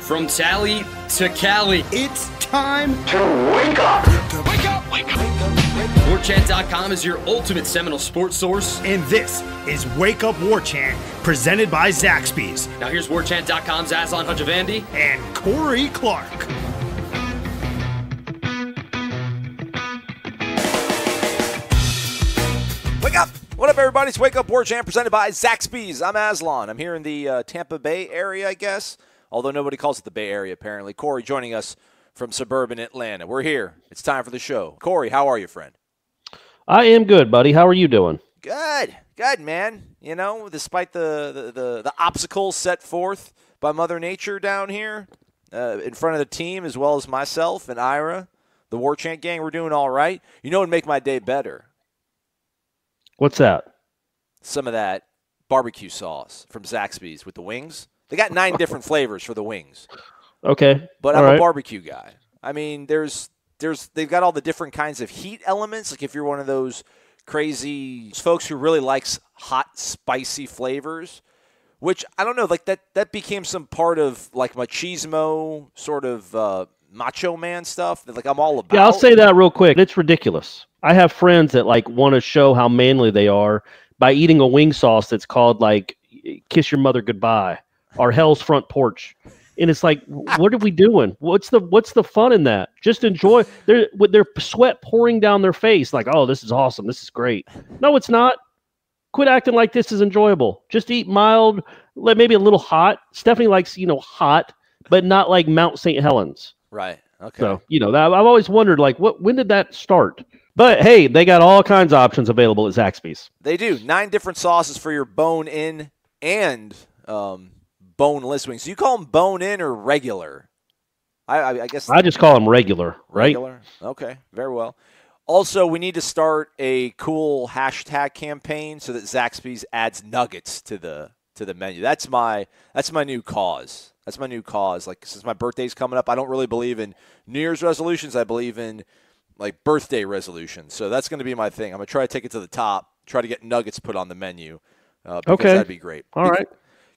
From Tally to Cali, It's time to wake up. wake up, wake up. Warchant.com is your ultimate Seminole sports source. and this is Wake Up Warchant, presented by Zaxby's Now here's Warchant.com's Aslan Hajavandi. and Corey Clark. Wake up! What up, everybody? It's Wake Up Warchant presented by Zaxby's. I'm Aslan. I'm here in the Tampa Bay area, I guess, although nobody calls it the Bay Area, apparently. Corey joining us from suburban Atlanta. We're here. It's time for the show. Corey, how are you, friend? I am good, buddy. How are you doing? Good, man. You know, despite the obstacles set forth by Mother Nature down here in front of the team, as well as myself and Ira, the Warchant gang, we're doing all right. You know what would make my day better? What's that? Some of that barbecue sauce from Zaxby's with the wings. They got 9 different flavors for the wings. Okay. But all I'm right. a barbecue guy. I mean, they've got all the different kinds of heat elements. Like if you're one of those crazy folks who really likes hot, spicy flavors, which I don't know, like that became some part of like machismo sort of macho man stuff that like I'm all about. Yeah, I'll say that real quick. It's ridiculous. I have friends that like want to show how manly they are by eating a wing sauce that's called like "Kiss Your Mother Goodbye" or "Hell's Front Porch," and it's like, what are we doing? What's the fun in that? Just enjoy. With their sweat pouring down their face, like, oh, this is awesome. This is great. No, it's not. Quit acting like this is enjoyable. Just eat mild, maybe a little hot. Stephanie likes hot, but not like Mount St. Helens. Right. Okay. So I've always wondered like when did that start? But hey, they got all kinds of options available at Zaxby's. They do. 9 different sauces for your bone-in and boneless wings. So you call them bone-in or regular? I guess I just call them regular, right? Regular? Okay, very well. Also, we need to start a cool hashtag campaign so that Zaxby's adds nuggets to the menu. That's my new cause. That's my new cause. Like, since my birthday's coming up, I don't really believe in New Year's resolutions. I believe in like birthday resolutions. So that's going to be my thing. I'm going to try to take it to the top, try to get nuggets put on the menu. Because Okay. that'd be great. All right.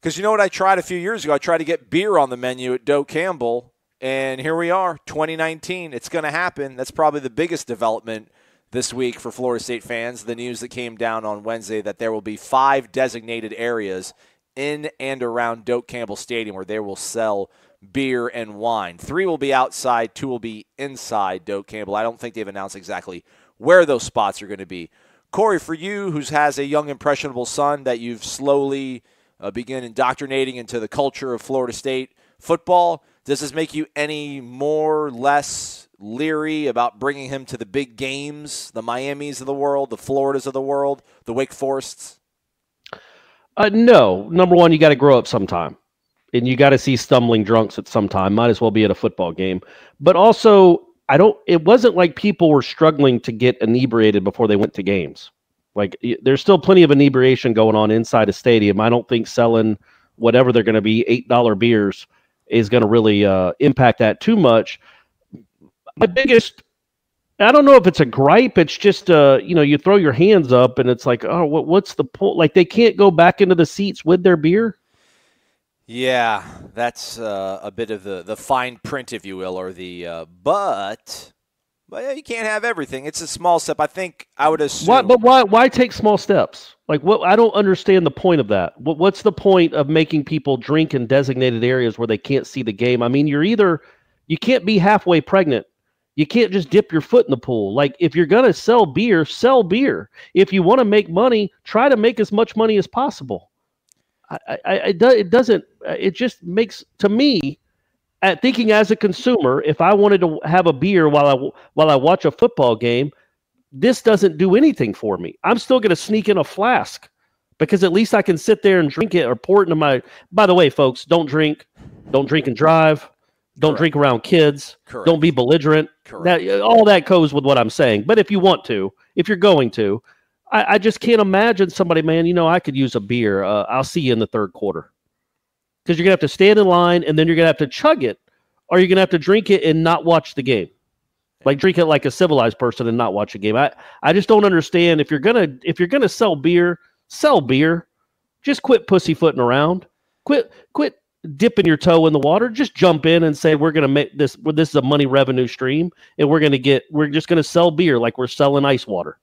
Because you know what I tried a few years ago? I tried to get beer on the menu at Doak Campbell, and here we are, 2019. It's going to happen. That's probably the biggest development this week for Florida State fans. The news that came down on Wednesday that there will be 5 designated areas in and around Doak Campbell Stadium where they will sell beer and wine. 3 will be outside, 2 will be inside Doak Campbell. I don't think they've announced exactly where those spots are going to be. Corey, for you, who has a young, impressionable son that you've slowly begin indoctrinating into the culture of Florida State football, does this make you any more or less leery about bringing him to the big games, the Miamis of the world, the Floridas of the world, the Wake Forests? No. Number one, you got to grow up sometime. And you got to see stumbling drunks at some time. Might as well be at a football game. But also, it wasn't like people were struggling to get inebriated before they went to games. Like, there's still plenty of inebriation going on inside a stadium. I don't think selling whatever they're going to be, $8 beers, is going to really impact that too much. My biggest, I don't know if it's a gripe. It's just, you throw your hands up and it's like, oh, what's the point? Like, they can't go back into the seats with their beer? Yeah, that's a bit of the fine print, if you will, or the but you can't have everything. It's a small step. I think I would assume. Why take small steps? Like, what? I don't understand the point of that. What's the point of making people drink in designated areas where they can't see the game? I mean, you can't be halfway pregnant. You can't just dip your foot in the pool. Like, if you're going to sell beer, sell beer. If you want to make money, try to make as much money as possible. It just makes, to me, at thinking as a consumer, if I wanted to have a beer while I watch a football game, this doesn't do anything for me. I'm still going to sneak in a flask because at least I can sit there and drink it or pour it into my. By the way, folks, don't drink and drive. Don't drink around kids. Correct. Don't be belligerent. All that goes with what I'm saying. But if you want to, if you're going to, I just can't imagine somebody, man, I could use a beer. I'll see you in the third quarter. Because you're going to have to stand in line, and then you're going to have to chug it, or you're going to have to drink it and not watch the game. Like, drink it like a civilized person and not watch a game. I just don't understand. If you're gonna sell beer. Just quit pussyfooting around. Quit dipping your toe in the water, just jump in and say, we're going to make this is a money revenue stream, and we're just going to sell beer like we're selling ice water.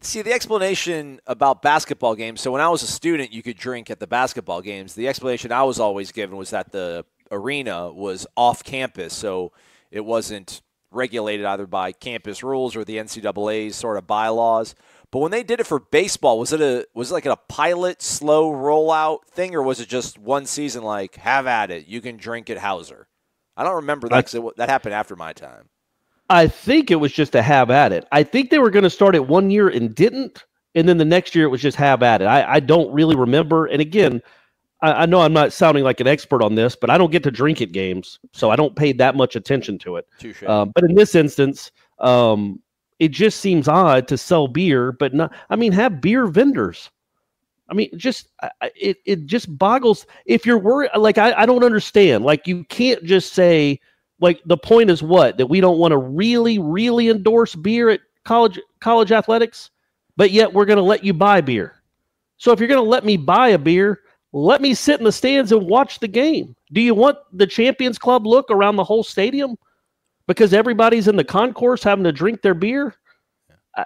See, the explanation about basketball games, so when I was a student, you could drink at the basketball games. The explanation I was always given was that the arena was off campus, so it wasn't regulated either by campus rules or the NCAA's sort of bylaws. But when they did it for baseball, was it like a pilot slow rollout thing, or was it just one season like, have at it, you can drink at Hauser? I don't remember that because that happened after my time. I think it was just a have at it. I think they were going to start it one year and didn't, and then the next year it was just have at it. I don't really remember. And again, I know I'm not sounding like an expert on this, but I don't get to drink at games, so I don't pay that much attention to it. But in this instance, it just seems odd to sell beer, but not. I mean, have beer vendors. I mean, it just boggles. If you're worried, like I don't understand. Like you can't just say. Like the point is what? That we don't want to really, really endorse beer at college athletics, but yet we're going to let you buy beer. So if you're going to let me buy a beer, let me sit in the stands and watch the game. Do you want the Champions Club look around the whole stadium because everybody's in the concourse having to drink their beer?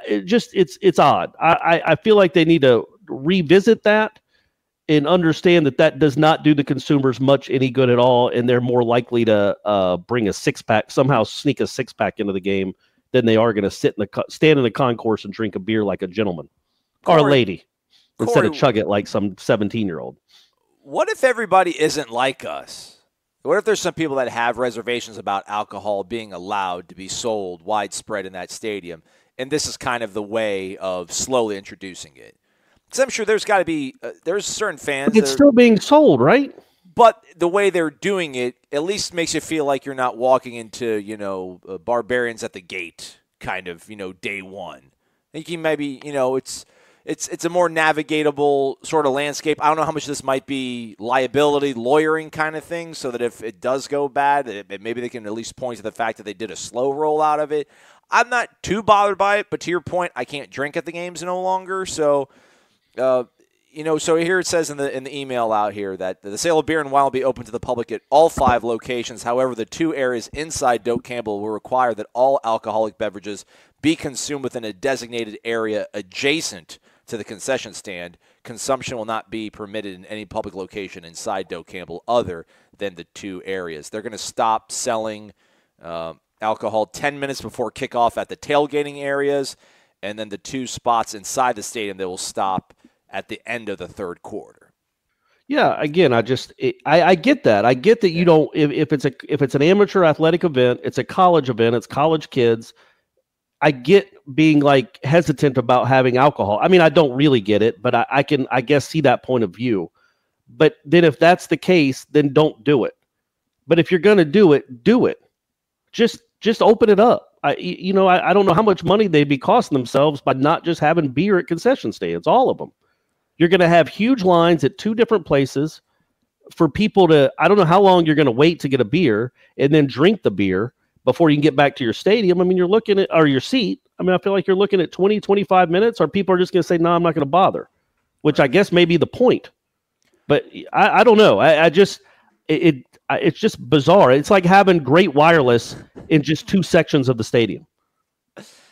It's odd. I feel like they need to revisit that and understand that does not do the consumers much any good at all, and they're more likely to bring a six-pack, somehow sneak a six-pack into the game than they are going to stand in the concourse and drink a beer like a gentleman or a lady instead of chug it like some 17-year-old. What if everybody isn't like us? What if there's some people that have reservations about alcohol being allowed to be sold widespread in that stadium, and this is kind of the way of slowly introducing it? Because I'm sure there's got to be there's certain fans. It's still being sold, right? But the way they're doing it at least makes you feel like you're not walking into, barbarians at the gate kind of, day one. Thinking maybe, it's a more navigatable sort of landscape. I don't know how much this might be liability, lawyering kind of thing, so that if it does go bad, maybe they can at least point to the fact that they did a slow roll out of it. I'm not too bothered by it, but to your point, I can't drink at the games no longer, so... so here it says in the email out here that the sale of beer and wine will be open to the public at all 5 locations. However, the 2 areas inside Doak Campbell will require that all alcoholic beverages be consumed within a designated area adjacent to the concession stand. Consumption will not be permitted in any public location inside Doak Campbell other than the 2 areas. They're going to stop selling alcohol 10 minutes before kickoff at the tailgating areas, and then the 2 spots inside the stadium they will stop at the end of the third quarter. Yeah, again, I get that. I get that you don't if it's an amateur athletic event, it's a college event, it's college kids. I get being like hesitant about having alcohol. I mean, I don't really get it, but I can guess see that point of view. But then if that's the case, then don't do it. But if you're going to do it, do it. Just open it up. I don't know how much money they'd be costing themselves by not just having beer at concession stands, all of them. You're going to have huge lines at 2 different places for people to, I don't know how long you're going to wait to get a beer and then drink the beer before you can get back to your stadium. I mean, you're looking at, or your seat. I mean, I feel like you're looking at 20, 25 minutes, or people are just going to say, no, I'm not going to bother, which I guess may be the point. But I don't know. It's just bizarre. It's like having great wireless in just 2 sections of the stadium.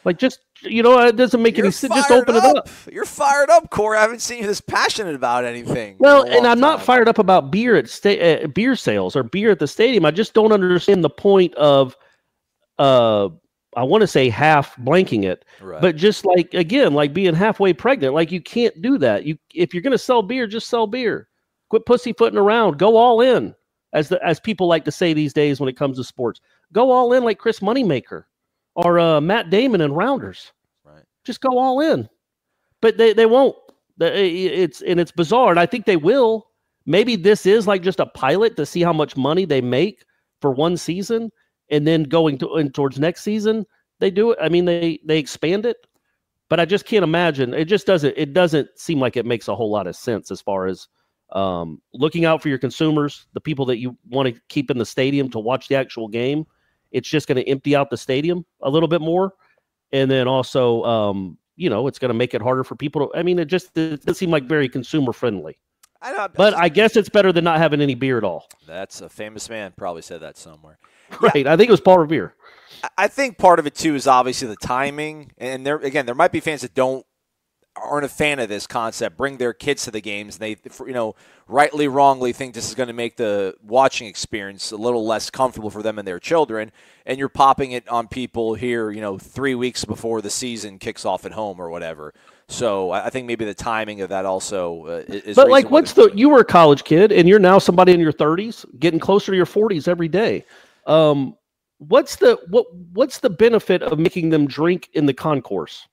Like, just, it doesn't make any sense. Just open it up. You're fired up, Corey. I haven't seen you this passionate about anything. Well, and I'm not fired up about beer at beer sales or beer at the stadium. I just don't understand the point of, I want to say half blanking it, right. But just like, again, like being halfway pregnant, like you can't do that. If you're going to sell beer, just sell beer. Quit pussyfooting around. Go all in, as people like to say these days when it comes to sports. Go all in like Chris Moneymaker or Matt Damon and Rounders. Right. Just go all in. But they won't. It's bizarre, and I think they will. Maybe this is like just a pilot to see how much money they make for one season, and then going towards next season, they do it. I mean, they expand it, but I just can't imagine. It doesn't seem like it makes a whole lot of sense as far as looking out for your consumers, the people that you want to keep in the stadium to watch the actual game. It's just going to empty out the stadium a little bit more. And then also, it's going to make it harder for people to, I mean, it doesn't seem like very consumer friendly. But I guess it's better than not having any beer at all. That's a famous man probably said that somewhere. Right. Yeah. I think it was Paul Revere. I think part of it, too, is obviously the timing. And there might be fans that aren't a fan of this concept, bring their kids to the games, and they, rightly, wrongly think this is going to make the watching experience a little less comfortable for them and their children, and you're popping it on people here, 3 weeks before the season kicks off at home or whatever. So I think maybe the timing of that also is. But you were a college kid, and you're now somebody in your 30s, getting closer to your 40s every day. What's the benefit of making them drink in the concourse?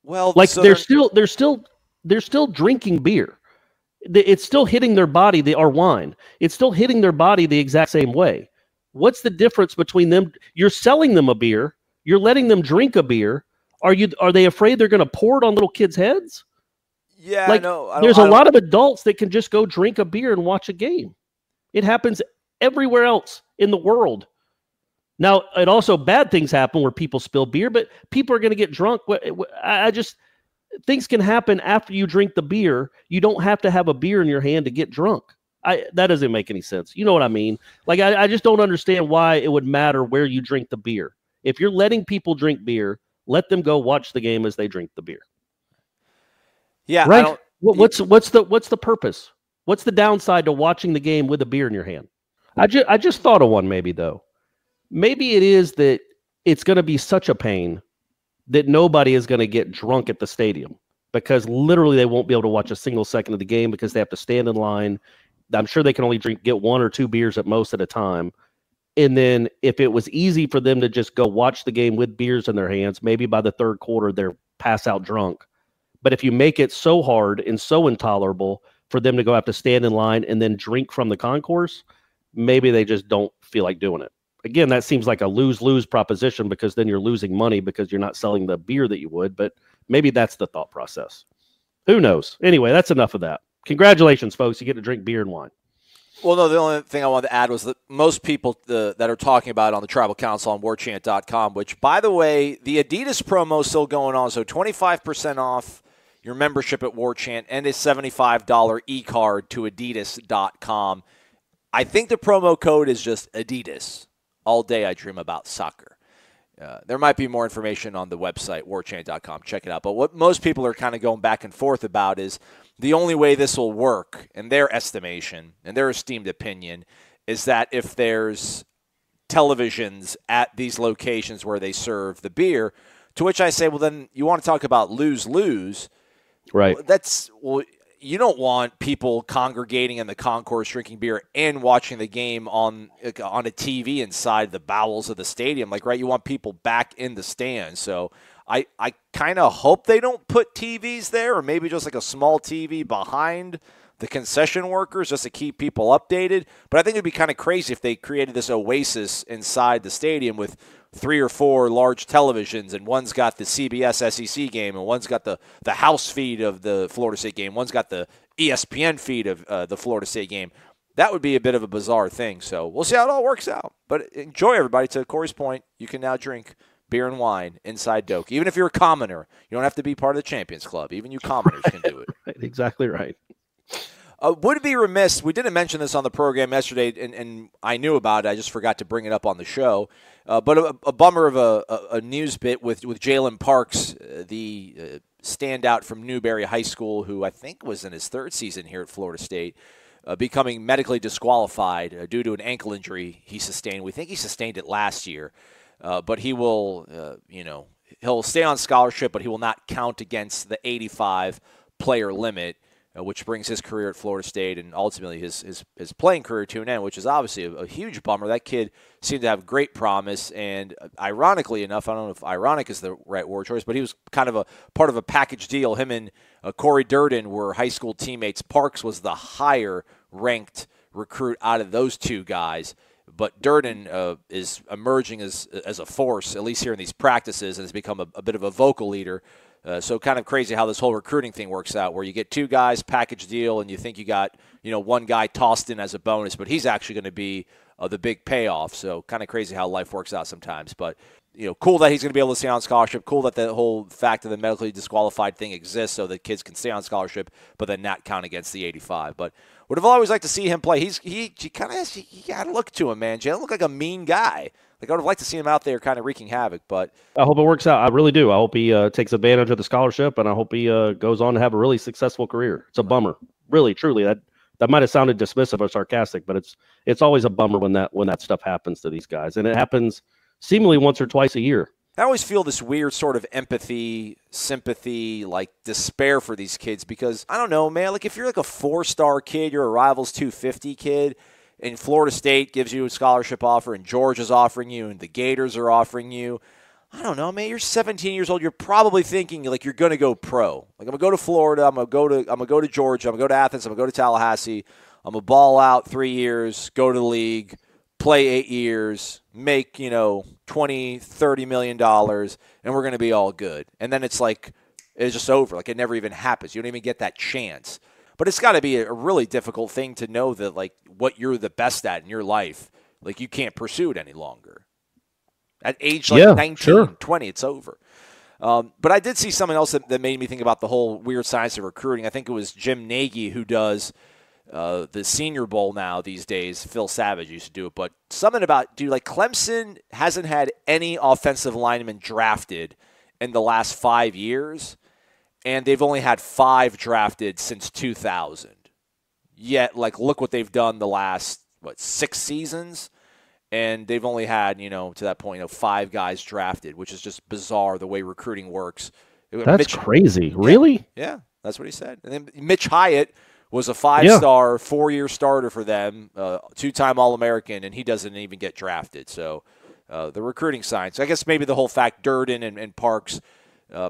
Well, they're still drinking beer. It's still hitting their body, or wine. It's still hitting their body the exact same way. What's the difference between them? You're selling them a beer. You're letting them drink a beer. Are they afraid they're going to pour it on little kids' heads? Yeah, there's a lot of adults that can just go drink a beer and watch a game. It happens everywhere else in the world. Now, it also bad things happen where people spill beer, but people are going to get drunk. Things can happen after you drink the beer. You don't have to have a beer in your hand to get drunk. That doesn't make any sense. You know what I mean? I just don't understand why it would matter where you drink the beer. If you're letting people drink beer, let them go watch the game as they drink the beer. Yeah, right. What's the purpose? What's the downside to watching the game with a beer in your hand? I just thought of one maybe though. Maybe it is that it's going to be such a pain that nobody is going to get drunk at the stadium because literally they won't be able to watch a single second of the game because they have to stand in line. I'm sure they can only get 1 or 2 beers at most at a time. And then if it was easy for them to just go watch the game with beers in their hands, maybe by the third quarter, they're pass out drunk. But if you make it so hard and so intolerable for them to go have to stand in line and then drink from the concourse, maybe they just don't feel like doing it. Again, that seems like a lose-lose proposition because then you're losing money because you're not selling the beer that you would, but maybe that's the thought process. Who knows? Anyway, that's enough of that. Congratulations, folks. You get to drink beer and wine. Well, no, the only thing I wanted to add was that most people that are talking about it on the Tribal Council on Warchant.com, which, by the way, the Adidas promo is still going on, so 25% off your membership at Warchant and a $75 e-card to Adidas.com. I think the promo code is just Adidas. All day I dream about soccer. There might be more information on the website, warchant.com. Check it out. But what most people are kind of going back and forth about is the only way this will work, in their estimation, and their esteemed opinion, is that if there's televisions at these locations where they serve the beer, to which I say, well, then you want to talk about lose-lose. Right. You don't want people congregating in the concourse drinking beer and watching the game on a TV inside the bowels of the stadium. You want people back in the stands. So I kind of hope they don't put TVs there, or maybe just a small TV behind the concession workers just to keep people updated. But I think it would be kind of crazy if they created this oasis inside the stadium with 3 or 4 large televisions, and one's got the CBS SEC game, and one's got the house feed of the Florida State game, one's got the ESPN feed of the Florida State game. That would be a bit of a bizarre thing. So we'll see how it all works out. But enjoy, everybody. To Corey's point, you can now drink beer and wine inside Doak. Even if you're a commoner, you don't have to be part of the Champions Club. Even you commoners can do it. Right, exactly right. Would it be remiss, we didn't mention this on the program yesterday, and I knew about it, I just forgot to bring it up on the show, but a bummer of a news bit with Jalen Parks, the standout from Newberry High School, who I think was in his 3rd season here at Florida State, becoming medically disqualified due to an ankle injury he sustained. We think he sustained it last year, but he will, he'll stay on scholarship, but he will not count against the 85 player limit, which brings his career at Florida State and ultimately his playing career to an end, which is obviously a huge bummer. That kid seemed to have great promise, and ironically enough, I don't know if ironic is the right word choice, but he was kind of a part of a package deal. Him and Corey Durden were high school teammates. Parks was the higher-ranked recruit out of those 2 guys, but Durden is emerging as a force, at least here in these practices, and has become a bit of a vocal leader. So kind of crazy how this whole recruiting thing works out, where you get 2 guys, package deal, and you think you got 1 guy tossed in as a bonus, but he's actually going to be the big payoff. So kind of crazy how life works out sometimes. But cool that he's going to be able to stay on scholarship. Cool that the whole fact of the medically disqualified thing exists so that kids can stay on scholarship, but then not count against the 85. But would have always liked to see him play. He kind of has, he got a look to him, man. Jalen looked like a mean guy. Like I would have liked to see him out there kind of wreaking havoc. But I hope it works out. I really do. I hope he takes advantage of the scholarship, and I hope he goes on to have a really successful career. It's a bummer, really, truly. That might have sounded dismissive or sarcastic, but it's always a bummer when that stuff happens to these guys, and it happens seemingly once or twice a year. I always feel this weird sort of empathy, sympathy, like despair for these kids because, I don't know, man, like if you're like a 4-star kid, you're a Rivals 250 kid, and Florida State gives you a scholarship offer, and Georgia's offering you, and the Gators are offering you, I don't know, man, you're 17 years old, you're probably thinking like you're going to go pro. Like I'm going to go to Florida, I'm going to go to Georgia, I'm going to go to Athens, I'm going to go to Tallahassee, I'm going to ball out 3 years, go to the league, play 8 years, make, $20, $30 million, and we're going to be all good. And then it's like, it's just over. Like it never even happens. You don't even get that chance. But it's got to be a really difficult thing to know that like what you're the best at in your life, like you can't pursue it any longer. At age like 19, sure. 20, it's over. But I did see something else that made me think about the whole weird science of recruiting. I think it was Jim Nagy who does the Senior Bowl now these days. Phil Savage used to do it, but something about, dude, like Clemson hasn't had any offensive linemen drafted in the last 5 years, and they've only had 5 drafted since 2000. Yet, like, look what they've done the last, 6 seasons, and they've only had, to that point, 5 guys drafted, which is just bizarre the way recruiting works. That's crazy. Really? Yeah, that's what he said. And then Mitch Hyatt was a 5-star, 4-year starter for them, 2-time All-American, and he doesn't even get drafted. So the recruiting science, I guess maybe the whole fact Durden and Parks,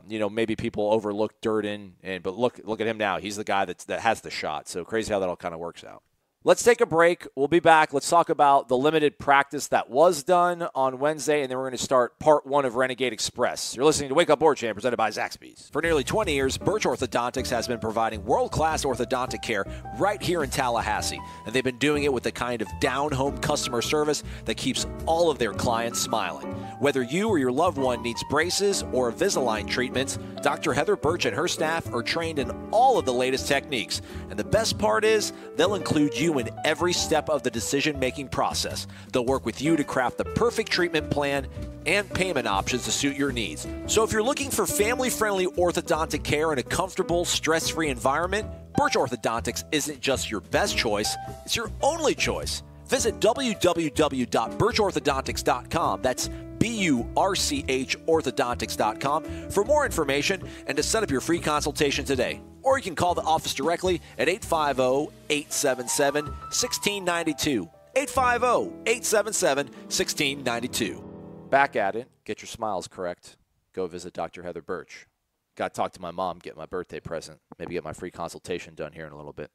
maybe people overlook Durden, but look at him now. He's the guy that has the shot. So crazy how that all kind of works out. Let's take a break. We'll be back. Let's talk about the limited practice that was done on Wednesday, and then we're going to start part 1 of Renegade Express. You're listening to Wake Up Warchant, presented by Zaxby's. For nearly 20 years, Birch Orthodontics has been providing world-class orthodontic care right here in Tallahassee, and they've been doing it with the kind of down-home customer service that keeps all of their clients smiling. Whether you or your loved one needs braces or Invisalign treatments, Dr. Heather Birch and her staff are trained in all of the latest techniques. And the best part is, they'll include you in every step of the decision-making process. They'll work with you to craft the perfect treatment plan and payment options to suit your needs. So if you're looking for family-friendly orthodontic care in a comfortable, stress-free environment, Birch Orthodontics isn't just your best choice, it's your only choice. Visit www.birchorthodontics.com. That's BURCH orthodontics.com for more information and to set up your free consultation today. Or you can call the office directly at 850-877-1692. 850-877-1692. Back at it. Get your smiles correct. Go visit Dr. Heather Birch. Got to talk to my mom, get my birthday present. Maybe get my free consultation done here in a little bit.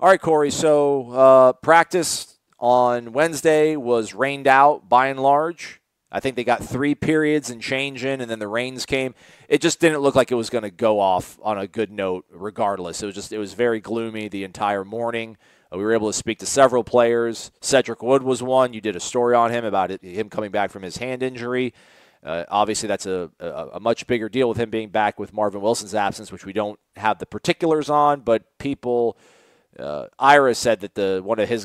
All right, Corey. So practice on Wednesday was rained out by and large. I think they got 3 periods and change in, and then the rains came. It just didn't look like it was going to go off on a good note regardless. It was very gloomy the entire morning. We were able to speak to several players. Cedric Wood was one. You did a story on him about him coming back from his hand injury. Obviously, that's a much bigger deal with him being back with Marvin Wilson's absence, which we don't have the particulars on, but people – Ira said that one of his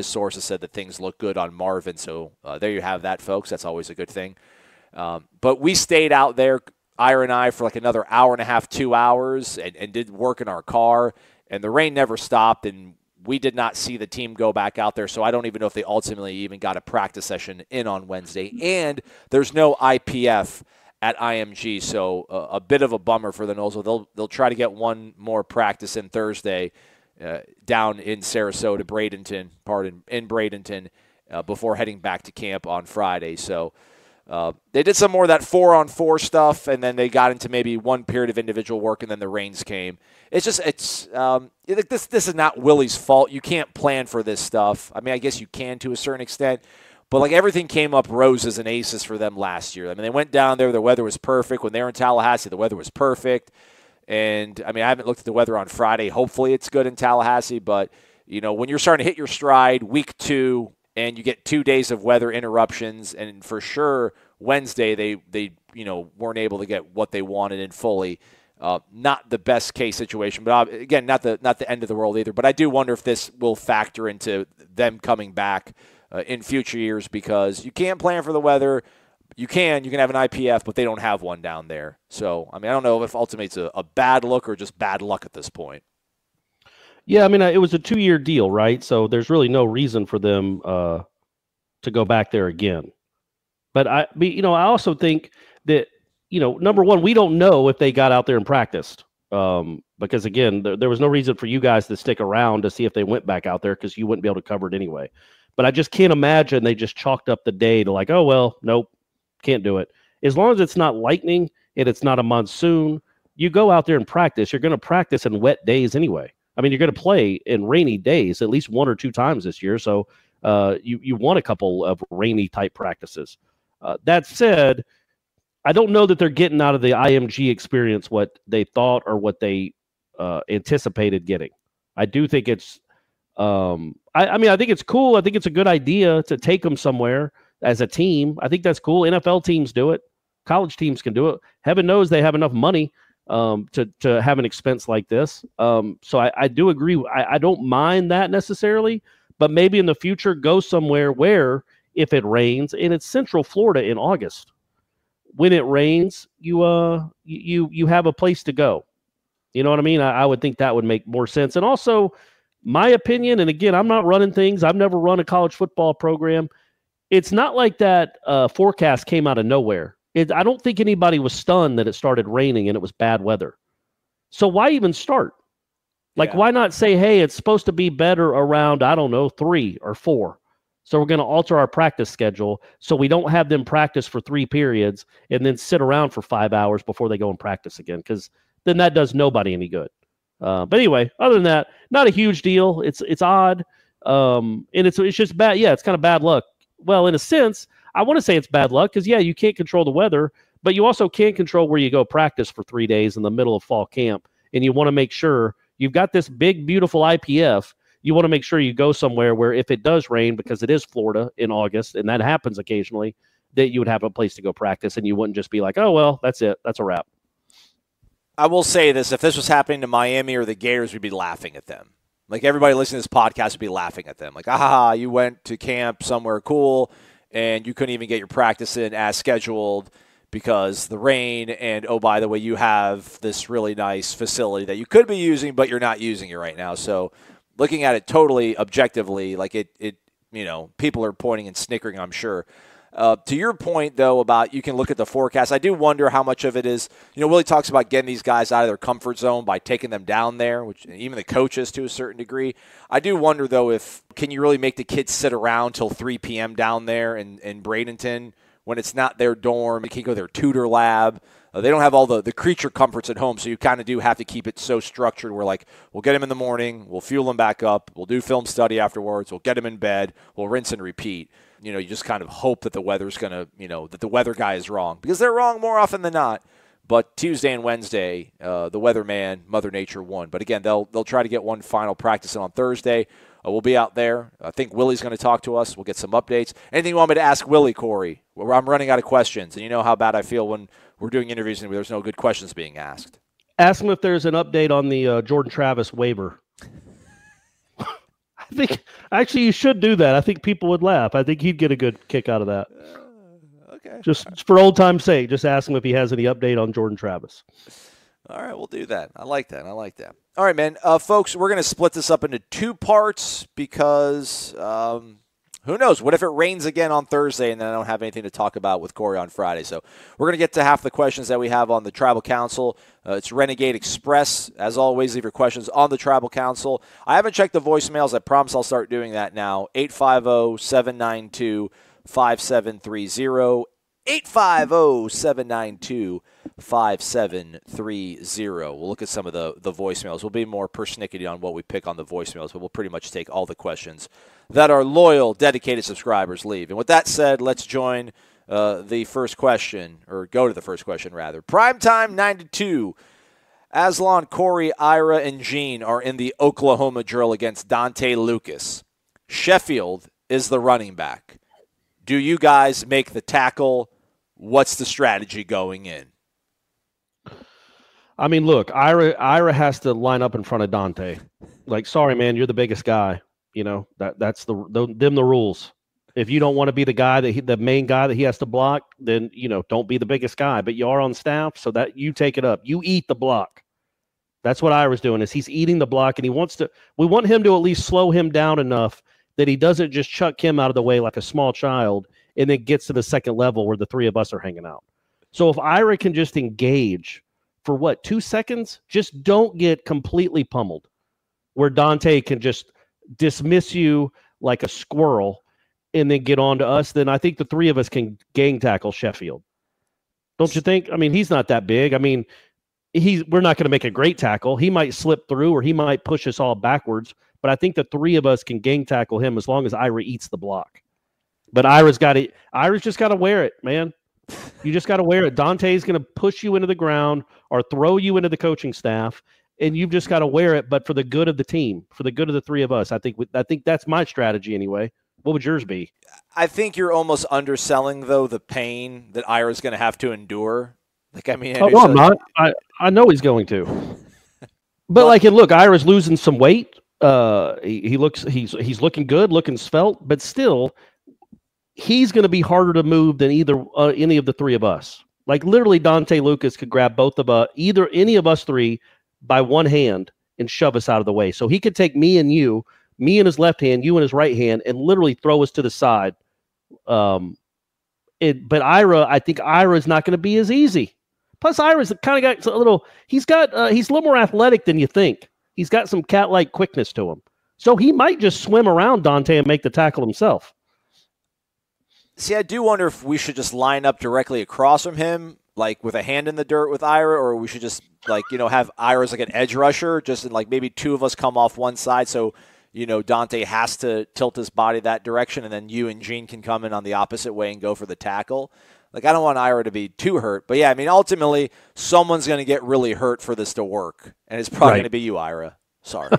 sources said that things look good on Marvin. So there you have that, folks. That's always a good thing. But we stayed out there, Ira and I, for like another hour and a half, 2 hours, and did work in our car. And the rain never stopped, and we did not see the team go back out there. So I don't even know if they ultimately even got a practice session in on Wednesday. And there's no IPF at IMG, so a bit of a bummer for the Noles. They'll try to get one more practice in Thursday. Down in Sarasota, Bradenton, before heading back to camp on Friday. So they did some more of that 4-on-4 stuff, and then they got into maybe one period of individual work, and then the rains came. This is not Willie's fault. You can't plan for this stuff. I mean, I guess you can to a certain extent, but like everything came up roses and aces for them last year. I mean, they went down there. The weather was perfect. When they were in Tallahassee, the weather was perfect. And, I mean, I haven't looked at the weather on Friday. Hopefully it's good in Tallahassee. But, when you're starting to hit your stride week 2 and you get 2 days of weather interruptions, and for sure Wednesday they weren't able to get what they wanted in fully. Not the best case situation, but again, not the end of the world either. But I do wonder if this will factor into them coming back in future years, because you can't plan for the weather. You can have an IPF, but they don't have one down there. So, I don't know if ultimately it's a bad look or just bad luck at this point. Yeah, it was a 2-year deal, right? So there's really no reason for them to go back there again. But I also think that, number one, we don't know if they got out there and practiced, because again, there was no reason for you guys to stick around to see if they went back out there, because you wouldn't be able to cover it anyway. But I just can't imagine they just chalked up the day to like, oh, well, nope, can't do it. As long as it's not lightning and it's not a monsoon, you go out there and practice. You're going to practice in wet days anyway. You're going to play in rainy days at least 1 or 2 times this year. So you want a couple of rainy type practices. That said, I don't know that they're getting out of the IMG experience what they thought or what they anticipated getting. I do think it's I think it's cool. I think it's a good idea to take them somewhere as a team. I think that's cool. NFL teams do it. College teams can do it. Heaven knows they have enough money to have an expense like this. So I do agree. I don't mind that necessarily, but maybe in the future go somewhere where if it rains, and it's Central Florida in August, when it rains, you have a place to go. You know what I mean? I would think that would make more sense. And also, my opinion, and again, I'm not running things. I've never run a college football program. It's not like that forecast came out of nowhere. I don't think anybody was stunned that it started raining and it was bad weather. So why even start? Why not say, hey, it's supposed to be better around, 3 or 4. So we're going to alter our practice schedule so we don't have them practice for 3 periods and then sit around for 5 hours before they go and practice again, because then that does nobody any good. But anyway, other than that, not a huge deal. It's odd, and it's just bad. Yeah, it's kind of bad luck. Well, in a sense, I want to say it's bad luck because, you can't control the weather, but you also can't control where you go practice for 3 days in the middle of fall camp, and you want to make sure you've got this big, beautiful IPF. You want to make sure you go somewhere where if it does rain, because it is Florida in August, and that happens occasionally, that you would have a place to go practice, and you wouldn't just be like, oh, well, that's it. That's a wrap. I will say this. If this was happening to Miami or the Gators, we'd be laughing at them. Everybody listening to this podcast would be laughing at them. You went to camp somewhere cool, and you couldn't even get your practice in as scheduled because the rain, and, oh, by the way, you have this really nice facility that you could be using, but you're not using it right now. So looking at it totally objectively, people are pointing and snickering, I'm sure. To your point, though, about you can look at the forecast, I do wonder how much of it is, Willie talks about getting these guys out of their comfort zone by taking them down there, which even the coaches to a certain degree. I do wonder, though, can you really make the kids sit around till 3 p.m. down there in Bradenton when it's not their dorm? They can't go to their tutor lab. They don't have all the creature comforts at home, so you kind of do have to keep it so structured where, we'll get them in the morning, we'll fuel them back up, we'll do film study afterwards, we'll get them in bed, we'll rinse and repeat. You just kind of hope that the weather's going to, that the weather guy is wrong, because they're wrong more often than not. But Tuesday and Wednesday, the weatherman, Mother Nature won. But again, they'll try to get one final practice in on Thursday. We'll be out there. I think Willie's going to talk to us. We'll get some updates. Anything you want me to ask Willie, Corey? I'm running out of questions, and you know how bad I feel when we're doing interviews and there's no good questions being asked. Ask him if there's an update on the Jordan Travis waiver. I think actually you should do that. I think people would laugh. I think he'd get a good kick out of that. Okay. Just for old time's sake, just ask him if he has any update on Jordan Travis. All right, we'll do that. I like that. All right, man. Folks, we're going to split this up into 2 parts because who knows? What if it rains again on Thursday and then I don't have anything to talk about with Corey on Friday? So we're going to get to half the questions that we have on the Tribal Council. It's Renegade Express. As always, leave your questions on the Tribal Council. I haven't checked the voicemails. I promise I'll start doing that now. 850-792-5730. 850-792-5730. We'll look at some of the voicemails. We'll be more persnickety on what we pick on the voicemails, but we'll pretty much take all the questions that our loyal, dedicated subscribers leave. And with that said, let's join the first question, or go to the first question, rather. Primetime 92. Aslan, Corey, Ira, and Gene are in the Oklahoma drill against Dontae Lucas. Sheffield is the running back. Do you guys make the tackle? what's the strategy going in? I mean, look, Ira has to line up in front of Dontae. Like, sorry, man, you're the biggest guy. You know, that's the rules. If you don't want to be the guy the main guy that he has to block, then, you know, don't be the biggest guy. But you are on staff, so that you take it up. You eat the block. That's what Ira's doing, is he's eating the block, and we want him to at least slow him down enough that he doesn't just chuck him out of the way like a small child and then gets to the second level where the three of us are hanging out. So if Ira can just engage for 2 seconds, just don't get completely pummeled where Dontae can just dismiss you like a squirrel and then get on to us, then I think the three of us can gang tackle Sheffield. Don't you think? I mean, he's not that big. I mean, we're not going to make a great tackle. He might slip through or he might push us all backwards, but I think the three of us can gang tackle him as long as Ira eats the block. But Ira's just got to wear it, man. You just got to wear it. Dontae's going to push you into the ground or throw you into the coaching staff, and you've just got to wear it, but for the good of the team, for the good of the three of us. I think that's my strategy anyway. What would yours be? I think you're almost underselling, though, the pain that Ira's going to have to endure. Like, I mean, I'm not. I know he's going to. But look, Ira's losing some weight. He's looking good, looking svelte, but still, he's going to be harder to move than any of the three of us. Like, literally, Dontae Lucas could grab both of us, any of us three, by one hand and shove us out of the way. So he could take me and you, me in his left hand, you in his right hand, and literally throw us to the side. But I think Ira is not going to be as easy. Plus, Ira's kind of got he's a little more athletic than you think. He's got some cat-like quickness to him. So he might just swim around Dontae and make the tackle himself. See, I do wonder if we should just line up directly across from him, like with a hand in the dirt with Ira, or we should just have Ira as like an edge rusher, just in maybe two of us come off one side, so Dontae has to tilt his body that direction, and then you and Gene can come in on the opposite way and go for the tackle. I don't want Ira to be too hurt, but yeah, I mean, ultimately, someone's going to get really hurt for this to work, and it's probably going to be you, Ira. Sorry.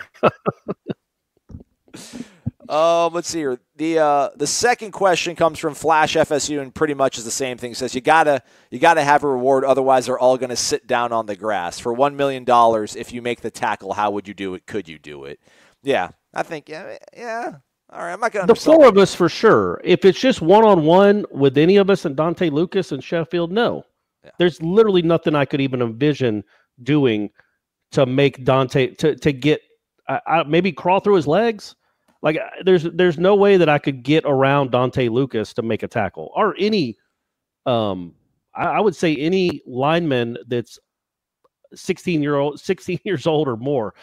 Let's see here. The second question comes from Flash FSU and pretty much is the same thing. It says you gotta have a reward, otherwise they're all gonna sit down on the grass. For $1 million, if you make the tackle, how would you do it? Could you do it? Yeah, I think yeah. All right, I'm not gonna. The four of us for sure. If it's just one-on-one with any of us and Dontae Lucas and Sheffield, no. Yeah. There's literally nothing I could even envision doing to make Dontae to get maybe crawl through his legs. Like, there's no way that I could get around Dontae Lucas to make a tackle, or any, I would say any lineman that's 16 years old or more.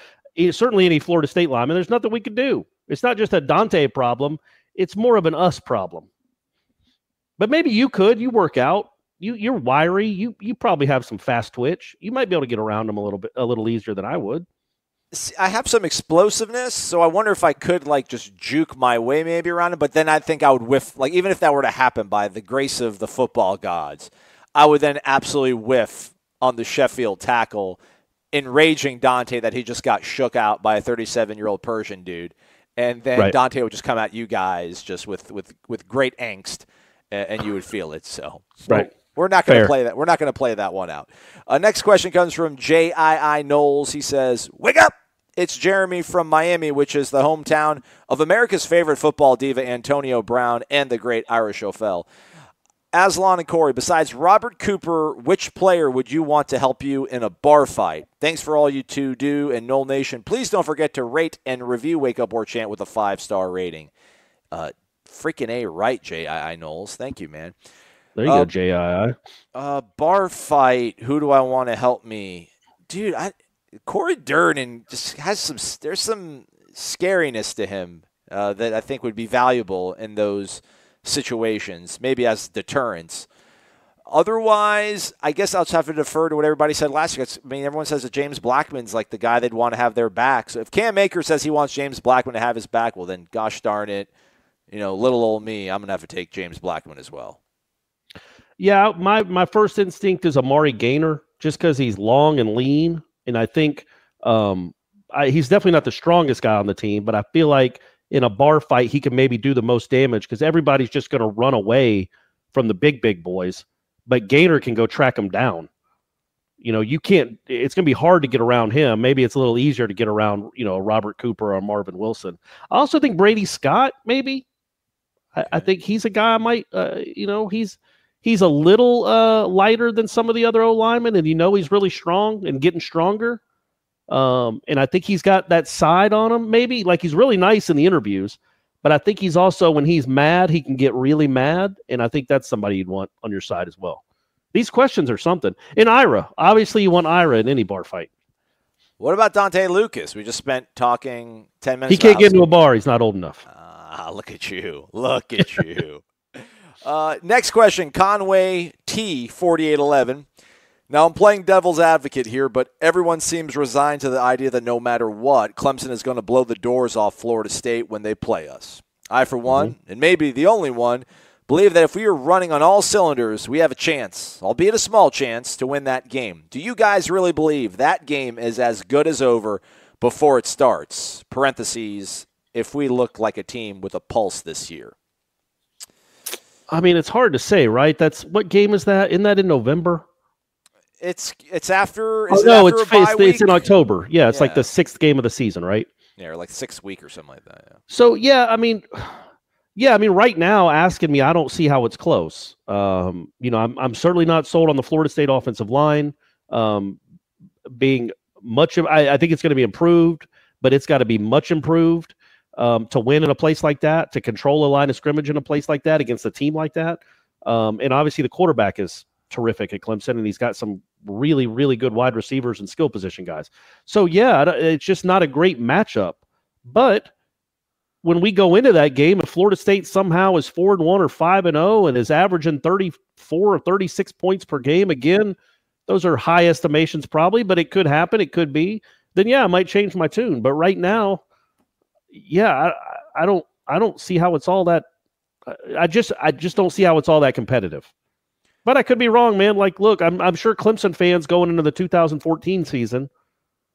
Certainly any Florida State lineman. There's nothing we could do. It's not just a Dontae problem; it's more of an us problem. But maybe you could. You work out. You're wiry. You probably have some fast twitch. You might be able to get around him a little easier than I would. I have some explosiveness, so I wonder if I could just juke my way maybe around it, but then I think I would whiff, even if that were to happen by the grace of the football gods, I would then absolutely whiff on the Sheffield tackle, enraging Dontae that he just got shook out by a 37-year-old Persian dude, and then Dontae would just come at you guys just with great angst, and you would feel it. So we're not going to play that. We're not going to play that one out. Next question comes from JII Knowles. He says, "Wake up! It's Jeremy from Miami, which is the hometown of America's favorite football diva, Antonio Brown, and the great Irish O'Fell. Aslan and Corey, besides Robert Cooper, which player would you want to help you in a bar fight? Thanks for all you two do, and Knoll Nation, please don't forget to rate and review Wake Up Warchant with a 5-star rating." Freaking A right, JII Knowles. Thank you, man. There you go, JII. Bar fight, who do I want to help me? Dude, Corey Durden just has there's some scariness to him that I think would be valuable in those situations, maybe as deterrence. Otherwise, I guess I'll just have to defer to what everybody said last year. I mean, everyone says that James Blackman's the guy they'd want to have their back. So if Cam Akers says he wants James Blackman to have his back, well then, gosh darn it, little old me, I'm going to have to take James Blackman as well. Yeah, my first instinct is Amari Gaynor, just because he's long and lean. And I think he's definitely not the strongest guy on the team, but I feel like in a bar fight, he can maybe do the most damage because everybody's just going to run away from the big boys. but Gaynor can go track him down. You can't. It's going to be hard to get around him. Maybe it's a little easier to get around, Robert Cooper or Marvin Wilson. I also think Brady Scott, maybe. I think he's a guy I might, he's a little lighter than some of the other O-linemen, and he's really strong and getting stronger. And I think he's got that side on him, maybe. Like, he's really nice in the interviews, but I think he's also, when he's mad, he can get really mad, and I think that's somebody you'd want on your side as well. These questions are something. And Ira, obviously you want Ira in any bar fight. What about Dontae Lucas? We just spent talking 10 minutes. He can't get into a bar. He's not old enough. Look at you. Look at you. Next question, Conway T, 4811. Now, I'm playing devil's advocate here, but everyone seems resigned to the idea that no matter what, Clemson is going to blow the doors off Florida State when they play us. I, for one, and maybe the only one, believe that if we are running on all cylinders, we have a chance, albeit a small chance, to win that game. Do you guys really believe that game is as good as over before it starts? Parentheses, if we look like a team with a pulse this year. I mean, it's hard to say, right? What game is that? Isn't that in November? It's after. It's in October. Yeah, it's like the 6th game of the season, right? Yeah, or like 6th week or something like that. Yeah. So right now, asking me, I don't see how it's close. I'm certainly not sold on the Florida State offensive line being much of. I think it's going to be improved, but it's got to be much improved to win in a place like that, to control a line of scrimmage in a place like that against a team like that. And obviously, the quarterback is terrific at Clemson, and he's got some really, really good wide receivers and skill position guys. So it's just not a great matchup, but when we go into that game, if Florida State somehow is 4-1 or 5-0 and is averaging 34 or 36 points per game, again, those are high estimations probably, but it could happen. It could be. Then I might change my tune. But right now, I don't see how it's all that. I just don't see how it's all that competitive. But I could be wrong, man. Like, look, I'm sure Clemson fans going into the 2014 season.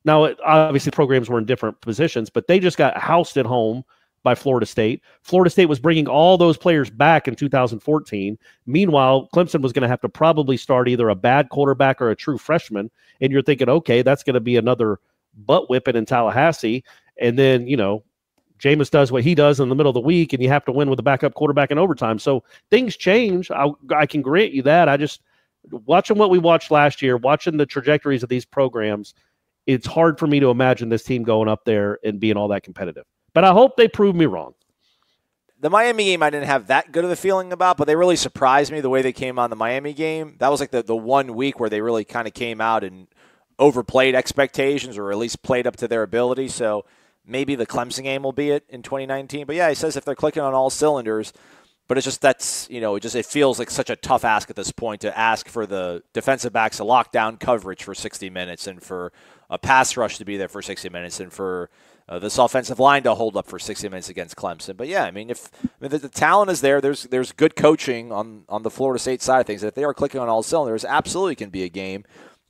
Now, obviously, programs were in different positions, but they just got housed at home by Florida State. Florida State was bringing all those players back in 2014. Meanwhile, Clemson was going to have to probably start either a bad quarterback or a true freshman. And you're thinking, okay, that's going to be another butt whipping in Tallahassee. And then, Jameis does what he does in the middle of the week, and you have to win with a backup quarterback in overtime. So things change. I can grant you that. I just, watching what we watched last year, watching the trajectories of these programs, it's hard for me to imagine this team going up there and being all that competitive. But I hope they prove me wrong. The Miami game I didn't have that good of a feeling about, but they really surprised me the way they came on the Miami game. That was like the 1 week where they really kind of came out and overplayed expectations, or at least played up to their ability. So maybe the Clemson game will be it in 2019. But he says if they're clicking on all cylinders, but it's just it feels like such a tough ask at this point to ask for the defensive backs to lock down coverage for 60 minutes and for a pass rush to be there for 60 minutes and for this offensive line to hold up for 60 minutes against Clemson. But if the talent is there, there's good coaching on the Florida State side of things. If they are clicking on all cylinders, absolutely can be a game.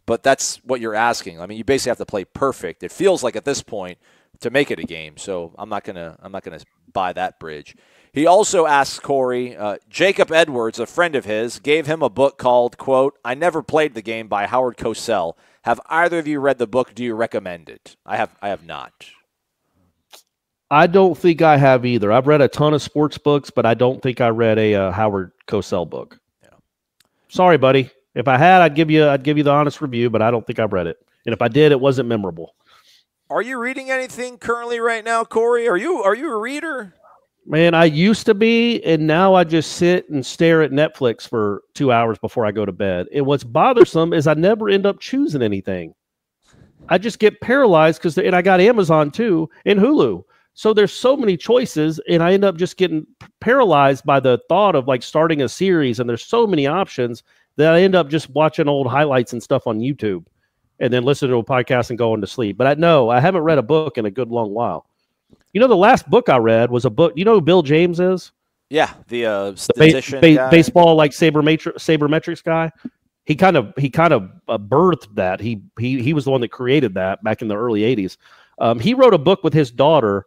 But that's what you're asking. I mean, you basically have to play perfect. It feels like at this point to make it a game. So I'm not gonna buy that bridge. He also asks Corey, Jacob Edwards, a friend of his, gave him a book called, quote, I Never Played the Game by Howard Cosell. Have either of you read the book? Do you recommend it? I have not. I don't think I have either. I've read a ton of sports books, but I don't think I read a Howard Cosell book. Yeah. Sorry, buddy. If I had, I'd give you the honest review, but I don't think I've read it. And if I did, it wasn't memorable. Are you reading anything currently right now, Corey? Are you a reader? Man, I used to be, and now I just sit and stare at Netflix for 2 hours before I go to bed. And what's bothersome is I never end up choosing anything. I just get paralyzed and I got Amazon too and Hulu. So there's so many choices, and I end up just getting paralyzed by the thought of like starting a series, and there's so many options that I end up just watching old highlights and stuff on YouTube and then listening to a podcast and going to sleep. But I haven't read a book in a good long while. The last book I read was a book. You know who Bill James is? Yeah, the statistician guy. Baseball like sabermetrics guy. He kind of birthed that. He was the one that created that back in the early 80s. He wrote a book with his daughter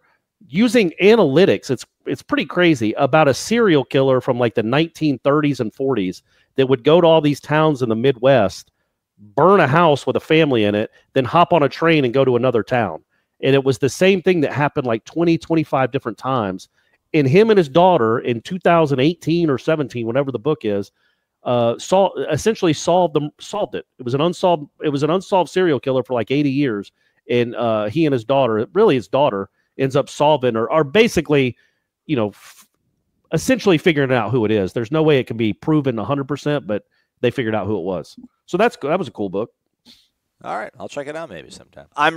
using analytics. It's pretty crazy, about a serial killer from like the 1930s and 40s that would go to all these towns in the Midwest, burn a house with a family in it, then hop on a train and go to another town. And it was the same thing that happened like 20, 25 different times. And him and his daughter in 2018 or 17, whatever the book is, essentially solved it. It was an unsolved serial killer for like 80 years. And he and his daughter, really his daughter, ends up solving or basically, essentially figuring out who it is. There's no way it can be proven 100%, but they figured out who it was. So that was a cool book. All right, I'll check it out maybe sometime. I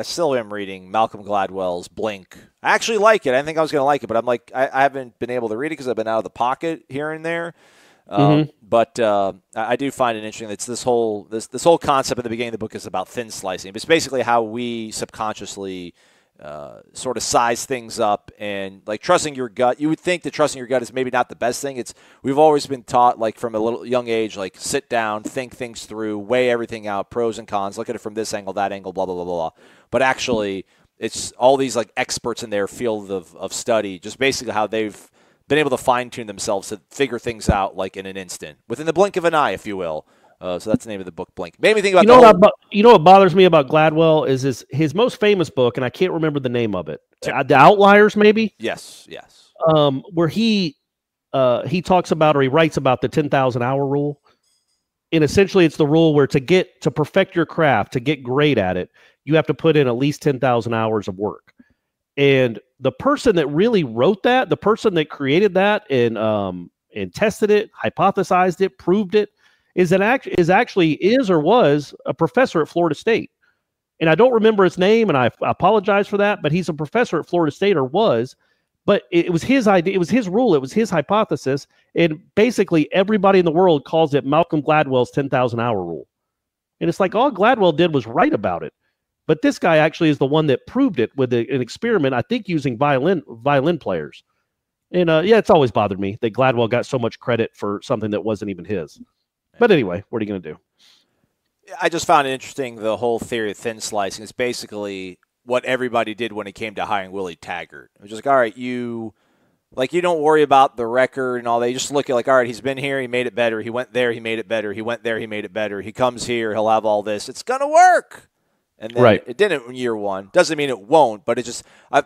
still am reading Malcolm Gladwell's Blink. I actually like it. I didn't think I was going to like it, but I'm like, I haven't been able to read it because I've been out of the pocket here and there. But I do find it interesting. It's this whole concept at the beginning of the book is about thin slicing. It's basically how we subconsciously sort of size things up, and like trusting your gut. You would think that trusting your gut is maybe not the best thing. We've always been taught, like from a little young age, like sit down, think things through, weigh everything out, pros and cons, look at it from this angle, that angle, blah blah blah blah. But actually, it's all these like experts in their field of study, just basically how they've been able to fine tune themselves to figure things out like in an instant, within the blink of an eye, if you will. So that's the name of the book, Blink. Made me think about what bothers me about Gladwell is his most famous book, and I can't remember the name of it. The Outliers, maybe? Yes. Where he talks about, or he writes about the 10,000 hour rule. And essentially it's the rule where to perfect your craft, to get great at it, you have to put in at least 10,000 hours of work. And the person that really wrote that, the person that created that and tested it, hypothesized it, proved it, was a professor at Florida State. And I don't remember his name, and I apologize for that, but he's a professor at Florida State, or was. But it was his idea. It was his rule. It was his hypothesis. And basically everybody in the world calls it Malcolm Gladwell's 10,000 hour rule. And it's like all Gladwell did was write about it. But this guy actually is the one that proved it with an experiment, I think, using violin players. And it's always bothered me that Gladwell got so much credit for something that wasn't even his. But anyway, what are you going to do? I just found it interesting, the whole theory of thin slicing is basically what everybody did when it came to hiring Willie Taggart. It was just like, all right, you don't worry about the record and all that. You just look at like, all right, he's been here, he made it better. He went there, he made it better. He went there, he made it better. He comes here, he'll have all this. It's going to work. And then It didn't in year one. Doesn't mean it won't, but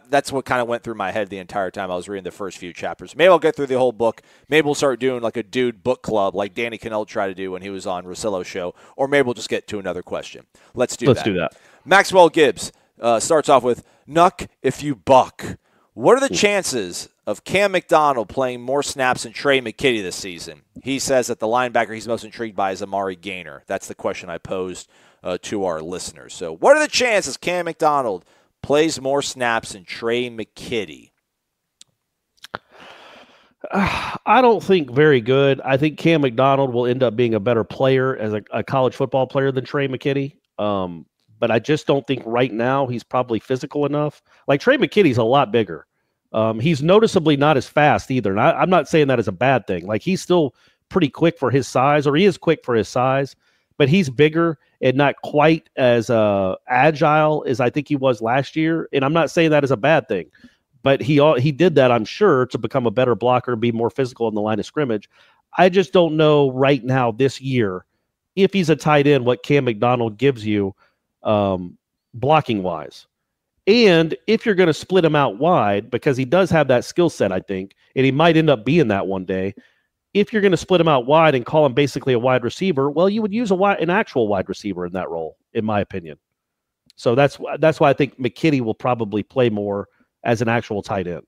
that's what kind of went through my head the entire time I was reading the first few chapters. Maybe I'll get through the whole book. Maybe we'll start doing like a dude book club like Danny Cannell tried to do when he was on Russillo's show, or maybe we'll just get to another question. Let's do that. Maxwell Gibbs starts off with, Nuck, if you buck, what are the chances of Cam McDonald playing more snaps than Trey McKitty this season? He says that the linebacker he's most intrigued by is Amari Gaynor. That's the question I posed to our listeners. So what are the chances Cam McDonald plays more snaps than Trey McKitty? I don't think very good. I think Cam McDonald will end up being a better player as a college football player than Trey McKitty. But I just don't think right now he's probably physical enough. Like Trey McKitty's a lot bigger. He's noticeably not as fast either. And I'm not saying that as a bad thing. Like he's still pretty quick for his size, or he is quick for his size, but he's bigger and not quite as agile as I think he was last year. And I'm not saying that as a bad thing, but he did that, I'm sure, to become a better blocker and be more physical in the line of scrimmage. I just don't know right now this year, if he's a tight end, what Cam McDonald gives you blocking wise. And if you're going to split him out wide, because he does have that skill set, I think, and he might end up being that one day. If you're going to split him out wide and call him basically a wide receiver, well, you would use an actual wide receiver in that role, in my opinion. So that's why I think McKitty will probably play more as an actual tight end.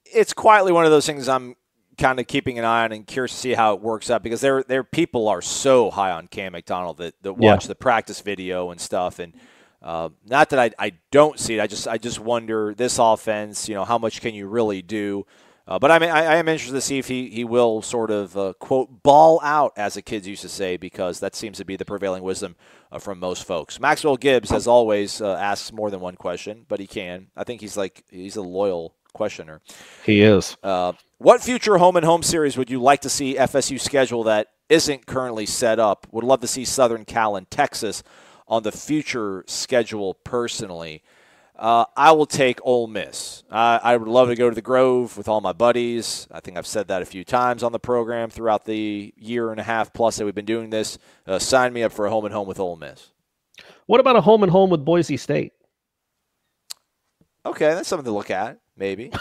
It's quietly one of those things I'm kind of keeping an eye on and curious to see how it works out, because their people are so high on Cam McDonald that watch the practice video and stuff. And not that I don't see it. I just wonder, this offense, how much can you really do? But I am interested to see if he will sort of, quote, ball out, as the kids used to say, because that seems to be the prevailing wisdom from most folks. Maxwell Gibbs, as always, asks more than one question, but he can. I think he's a loyal questioner. He is. What future home and home series would you like to see FSU schedule that isn't currently set up? Would love to see Southern Cal and Texas on the future schedule personally. I will take Ole Miss. I would love to go to the Grove with all my buddies. I think I've said that a few times on the program throughout the year and a half plus that we've been doing this. Sign me up for a home and home with Ole Miss. What about a home and home with Boise State? Okay, that's something to look at, maybe.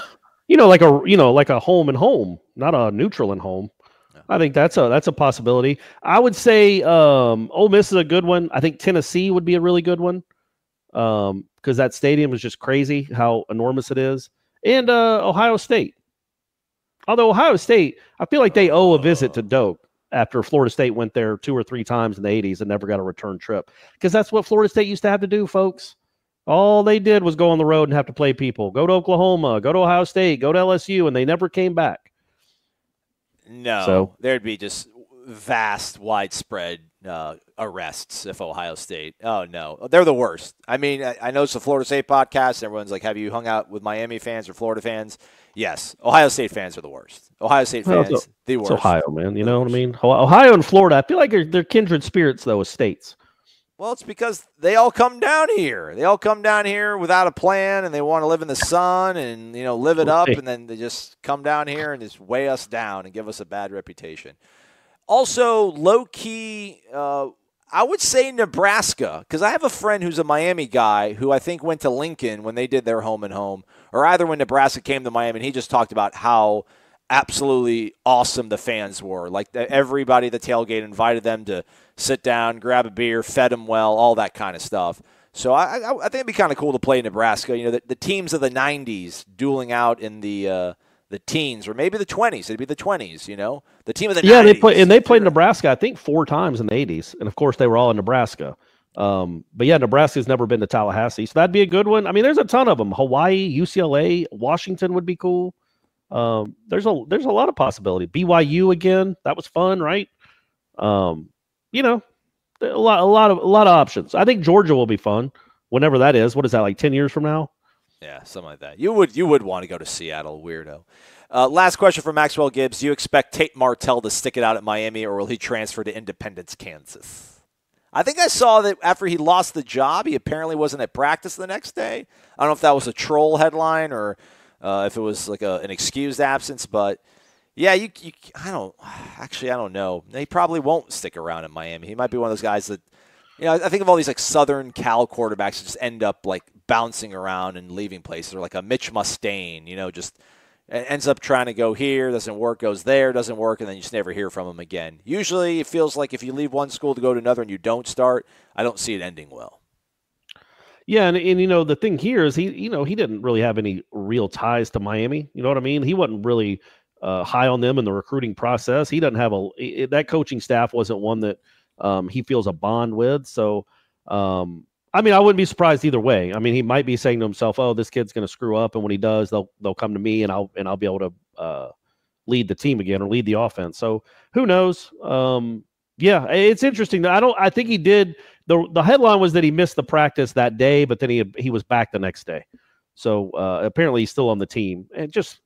Like a home and home, not a neutral and home. No. I think that's a possibility. I would say Ole Miss is a good one. I think Tennessee would be a really good one because that stadium is just crazy how enormous it is. And Ohio State. Although Ohio State, I feel like they owe a visit to Doak after Florida State went there 2 or 3 times in the 80s and never got a return trip. Because that's what Florida State used to have to do, folks. All they did was go on the road and have to play people. Go to Oklahoma, go to Ohio State, go to LSU, and they never came back. No, there'd be just vast, widespread arrests if Ohio State. Oh, no. They're the worst. I mean, I know it's a Florida State podcast. Everyone's like, have you hung out with Miami fans or Florida fans? Yes. Ohio State fans are the worst. Ohio State fans, the worst. It's Ohio, man. You know what I mean? Ohio and Florida, I feel like they're kindred spirits, though, as states. Well, it's because they all come down here. They all come down here without a plan, and they want to live in the sun and, live it up, and then they just come down here and just weigh us down and give us a bad reputation. Also, low-key, I would say Nebraska, because I have a friend who's a Miami guy who I think went to Lincoln when they did their home and home, or either when Nebraska came to Miami, and he just talked about how absolutely awesome the fans were. Like everybody at the tailgate invited them to sit down, grab a beer, fed them well, all that kind of stuff. So I think it'd be kind of cool to play Nebraska. The teams of the 90s dueling out in the teens, or maybe the 20s. It'd be the 20s, the team of the 90s. They played Nebraska, I think, 4 times in the 80s. And, of course, they were all in Nebraska. But, yeah, Nebraska's never been to Tallahassee. So that'd be a good one. I mean, there's a ton of them. Hawaii, UCLA, Washington would be cool. There's a lot of possibility. BYU again, that was fun, right? A lot of options. I think Georgia will be fun whenever that is. What is that, like 10 years from now? Yeah, something like that. You would want to go to Seattle, weirdo. Last question from Maxwell Gibbs. Do you expect Tate Martell to stick it out at Miami, or will he transfer to Independence, Kansas? I think I saw that after he lost the job, he apparently wasn't at practice the next day. I don't know if that was a troll headline or if it was like an excused absence, but yeah, I don't know. He probably won't stick around in Miami. He might be one of those guys that, I think of all these like Southern Cal quarterbacks that just end up like bouncing around and leaving places, or like a Mitch Mustaine, just ends up trying to go here, doesn't work, goes there, doesn't work, and then you just never hear from him again. Usually it feels like if you leave one school to go to another and you don't start, I don't see it ending well. Yeah, and the thing here is he didn't really have any real ties to Miami. You know what I mean? He wasn't really high on them in the recruiting process. He doesn't have that coaching staff wasn't one that he feels a bond with. So, I wouldn't be surprised either way. I mean, he might be saying to himself, "Oh, this kid's going to screw up," and when he does, they'll come to me, and I'll be able to lead the team again or lead the offense. So who knows? Yeah, it's interesting. I think he did. The headline was that he missed the practice that day, but then he was back the next day. So apparently he's still on the team. And just,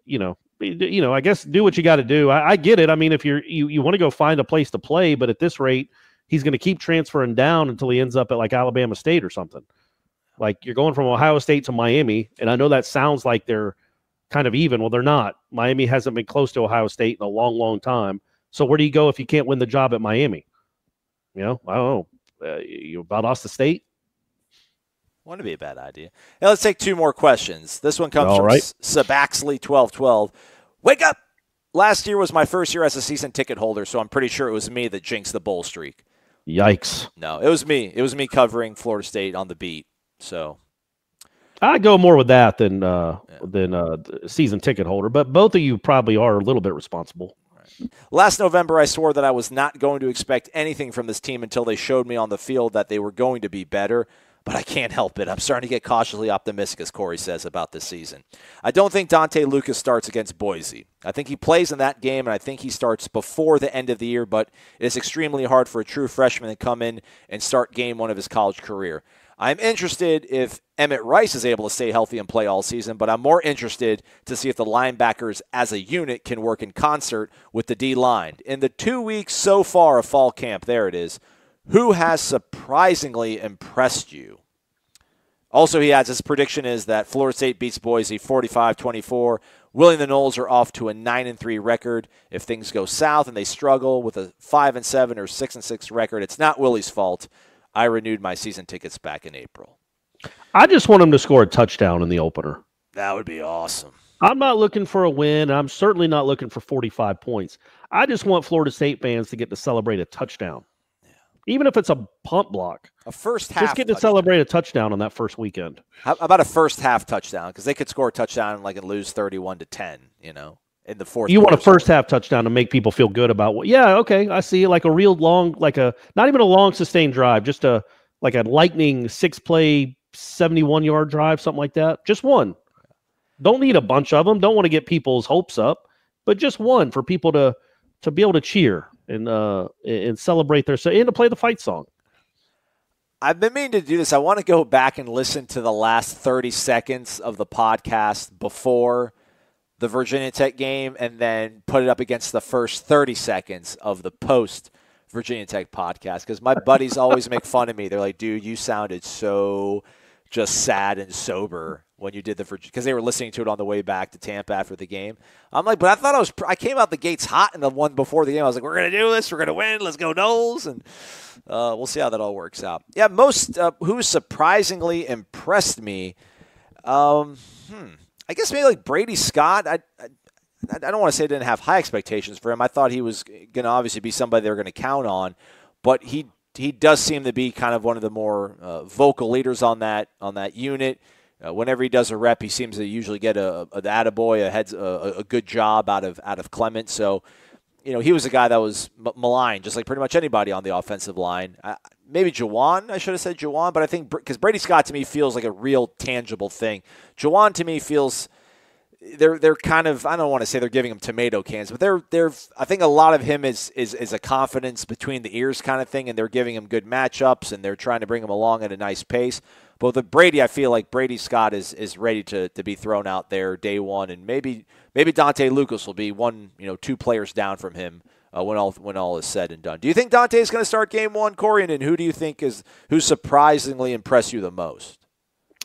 I guess do what you got to do. I get it. I mean, if you want to go find a place to play, but at this rate, he's going to keep transferring down until he ends up at like Alabama State or something. Like you're going from Ohio State to Miami, and I know that sounds like they're kind of even. Well, they're not. Miami hasn't been close to Ohio State in a long, long time. So where do you go if you can't win the job at Miami? I don't know. You about Austin State? Wouldn't be a bad idea. Now let's take 2 more questions. This one comes from Sabaxley 1212. Wake up! Last year was my first year as a season ticket holder, so I'm pretty sure it was me that jinxed the bowl streak. Yikes! No, it was me. It was me covering Florida State on the beat. So I go more with that than season ticket holder, but both of you probably are a little bit responsible. Last November, I swore that I was not going to expect anything from this team until they showed me on the field that they were going to be better, but I can't help it. I'm starting to get cautiously optimistic, as Corey says, about this season. I don't think Dontae Lucas starts against Boise. I think he plays in that game, and I think he starts before the end of the year, but it is extremely hard for a true freshman to come in and start game 1 of his college career. I'm interested if Emmett Rice is able to stay healthy and play all season, but I'm more interested to see if the linebackers as a unit can work in concert with the D-line. In the 2 weeks so far of fall camp, there it is, who has surprisingly impressed you? Also, he adds his prediction is that Florida State beats Boise 45-24. Willie and the Noles are off to a 9-3 record. If things go south and they struggle with a 5-7 or 6-6 record, it's not Willie's fault. I renewed my season tickets back in April. I just want him to score a touchdown in the opener. That would be awesome. I'm not looking for a win. I'm certainly not looking for 45 points. I just want Florida State fans to get to celebrate a touchdown. Yeah. Even if it's a punt block. A first half Just get to celebrate a touchdown on that first weekend. How about a first half touchdown? Because they could score a touchdown and lose 31-10, in the fourth. You want a first half touchdown to make people feel good about what? Yeah, okay, I see. Like a real long, not even a long sustained drive, just a lightning 6-play 71-yard drive, something like that. Just one. Don't need a bunch of them. Don't want to get people's hopes up, but just one for people to be able to cheer and celebrate and to play the fight song. I've been meaning to do this. I want to go back and listen to the last 30 seconds of the podcast before the Virginia Tech game and then put it up against the first 30 seconds of the post-Virginia Tech podcast because my buddies always make fun of me. They're like, dude, you sounded so just sad and sober when you did because they were listening to it on the way back to Tampa after the game. I'm like, but I thought I came out the gates hot in the one before the game. I was like, we're going to do this. We're going to win. Let's go Noles. And we'll see how that all works out. Yeah, who surprisingly impressed me, I guess maybe like Brady Scott. I don't want to say I didn't have high expectations for him. I thought he was going to obviously be somebody they were going to count on, but he does seem to be kind of one of the more vocal leaders on that unit. Whenever he does a rep, he seems to usually get an attaboy, a good job out of Clement. So, he was a guy that was maligned, just like pretty much anybody on the offensive line. Maybe Juwan, I should have said Juwan, but I think because Brady Scott to me feels like a real tangible thing. Juwan to me feels they're kind of, I don't want to say they're giving him tomato cans, but they're I think a lot of him is a confidence between the ears kind of thing, and they're giving him good matchups and they're trying to bring him along at a nice pace. But with Brady, I feel like Brady Scott is ready to be thrown out there day one, and maybe Dontae Lucas will be 2 players down from him when all is said and done. Do you think Dontae is going to start game one, Corey? And who do you think who surprisingly impressed you the most?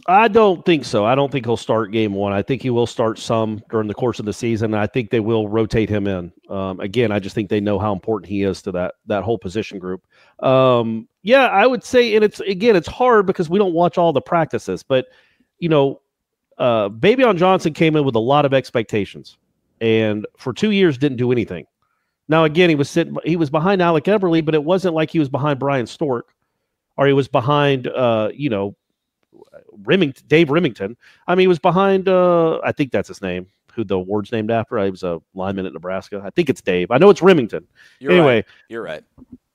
I don't think so. I don't think he'll start game one. I think he will start some during the course of the season. I think they will rotate him in. Again, I just think they know how important he is to that whole position group. Yeah, I would say, and it's hard because we don't watch all the practices, but Babion Johnson came in with a lot of expectations, and for 2 years didn't do anything. Now again, he was behind Alec Everly, but it wasn't like he was behind Brian Stork, or he was behind Dave Remington. I mean, he was behind I think that's his name, who the award's named after. He was a lineman at Nebraska. I think it's Dave. I know it's Remington. Anyway, you're right.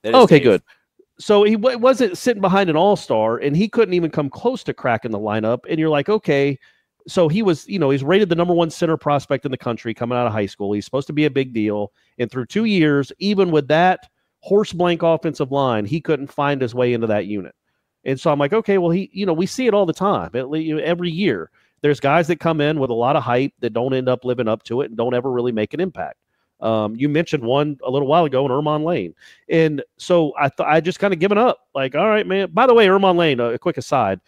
Okay, Dave. good. So he wasn't sitting behind an all-star, and he couldn't even come close to cracking the lineup. And you're like, okay, so he was, he's rated the number 1 center prospect in the country coming out of high school. He's supposed to be a big deal. And through 2 years, even with that horse blank offensive line, he couldn't find his way into that unit. And so I'm like, okay, well, we see it all the time. Every year, there's guys that come in with a lot of hype that don't end up living up to it and don't ever really make an impact. You mentioned one a little while ago in Ermon Lane. And so I just kind of given up. Like, all right, man. By the way, Ermon Lane, a quick aside,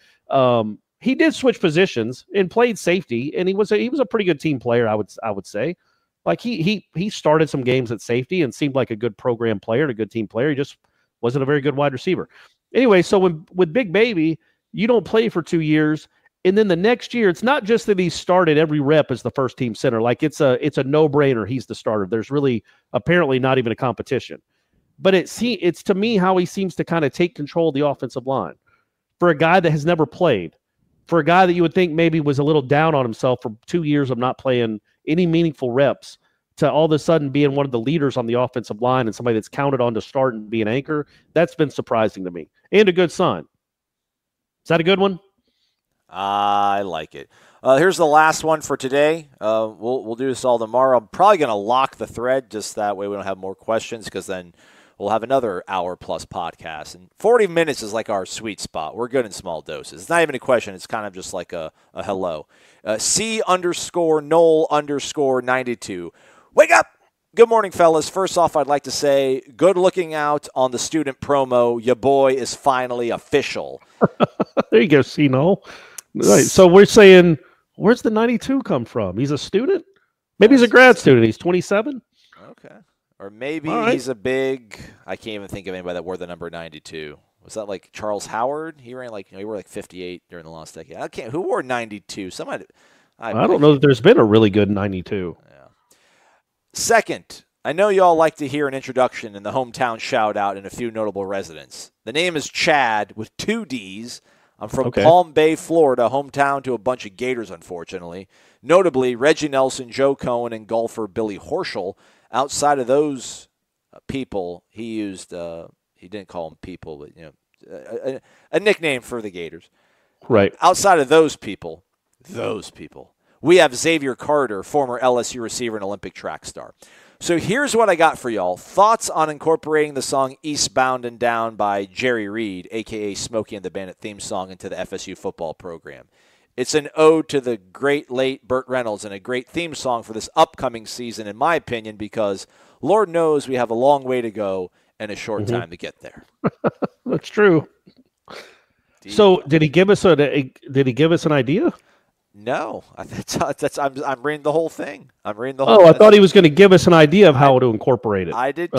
he did switch positions and played safety, and he was a pretty good team player, I would say. Like he started some games at safety and seemed like a good program player and a good team player. He just wasn't a very good wide receiver. Anyway, so with Big Baby, you don't play for 2 years, and then the next year, it's not just that he started every rep as the first team center. Like it's a no-brainer. He's the starter. There's really apparently not even a competition. But it's to me how he seems to kind of take control of the offensive line for a guy that has never played, for a guy that you would think maybe was a little down on himself for 2 years of not playing any meaningful reps, to all of a sudden being one of the leaders on the offensive line and somebody that's counted on to start and be an anchor. That's been surprising to me and a good sign. Is that a good one? I like it. Here's the last one for today. We'll do this all tomorrow. I'm probably going to lock the thread just that way we don't have more questions, because then we'll have another hour-plus podcast. And 40 minutes is like our sweet spot. We're good in small doses. It's not even a question. It's kind of just like a hello. C_Noel_92. Wake up! Good morning, fellas. First off, I'd like to say good looking out on the student promo. Your boy is finally official. There you go, C. Noel. Right. So we're saying, where's the 92 come from? He's a student? Maybe he's a grad student. He's 27? Okay. Or maybe All right. he's a big, I can't even think of anybody that wore the number 92. Was that like Charles Howard? He ran like, he wore like 58 during the last decade. I can't, who wore 92? Somebody. I don't know that there's been a really good 92. Yeah. Second, I know y'all like to hear an introduction and the hometown shout out and a few notable residents. The name is Chad with 2 D's. I'm from Palm Bay, Florida, hometown to a bunch of Gators, unfortunately. Notably, Reggie Nelson, Joe Cohen, and golfer Billy Horschel. Outside of those people, he used, he didn't call them people, but, a nickname for the Gators. Right. Outside of those people, we have Xavier Carter, former LSU receiver and Olympic track star. So here's what I got for y'all. Thoughts on incorporating the song Eastbound and Down by Jerry Reed, a.k.a. Smokey and the Bandit theme song, into the FSU football program. It's an ode to the great late Burt Reynolds and a great theme song for this upcoming season, in my opinion, because Lord knows we have a long way to go and a short time to get there. That's true. So did he give us an idea? No, I'm reading the whole thing. I thought he was going to give us an idea of how to incorporate it. I did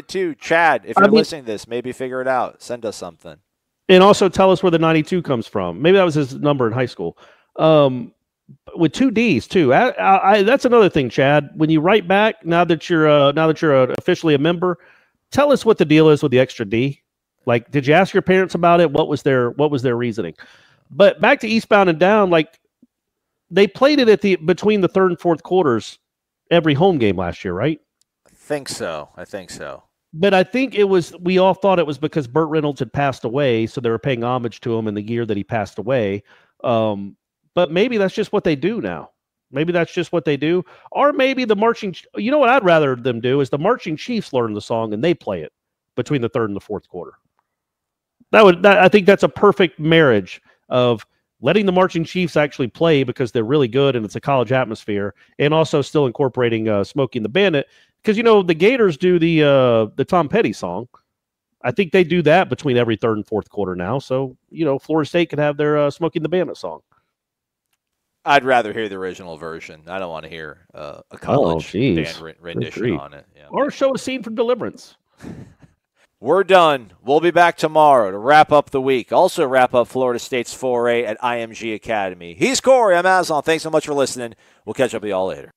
too. Chad, if you're listening to this, maybe figure it out. Send us something. And also tell us where the 92 comes from. Maybe that was his number in high school. With 2 D's too. That's another thing, Chad. When you write back, now that you're officially a member, tell us what the deal is with the extra D. Like, did you ask your parents about it? What was their reasoning? But back to Eastbound and Down, like they played it between the third and fourth quarters every home game last year, right? I think so. But I think we all thought it was because Burt Reynolds had passed away, so they were paying homage to him in the year that he passed away. But maybe that's just what they do now. Maybe that's just what they do. Or maybe the marching, you know what I'd rather them do is the marching chiefs learn the song and they play it between the third and the fourth quarter. I think that's a perfect marriage of letting the marching chiefs actually play because they're really good and it's a college atmosphere, and also still incorporating Smokey and the Bandit. Because, the Gators do the Tom Petty song. I think they do that between every third and fourth quarter now. So, Florida State could have their Smokey and the Bandit song. I'd rather hear the original version. I don't want to hear a college band rendition on it. Yeah. Or show a scene from Deliverance. We're done. We'll be back tomorrow to wrap up the week. Also wrap up Florida State's foray at IMG Academy. He's Corey. I'm Aslan. Thanks so much for listening. We'll catch up with y'all later.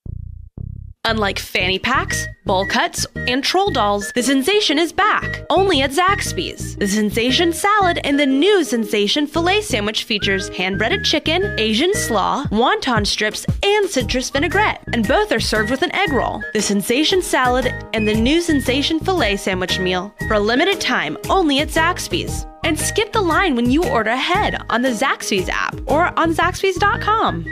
Unlike fanny packs, bowl cuts, and troll dolls, the sensation is back, only at Zaxby's. The Sensation Salad and the new Sensation Filet Sandwich features hand-breaded chicken, Asian slaw, wonton strips, and citrus vinaigrette, and both are served with an egg roll. The Sensation Salad and the new Sensation Filet Sandwich meal, for a limited time, only at Zaxby's. And skip the line when you order ahead on the Zaxby's app or on Zaxby's.com.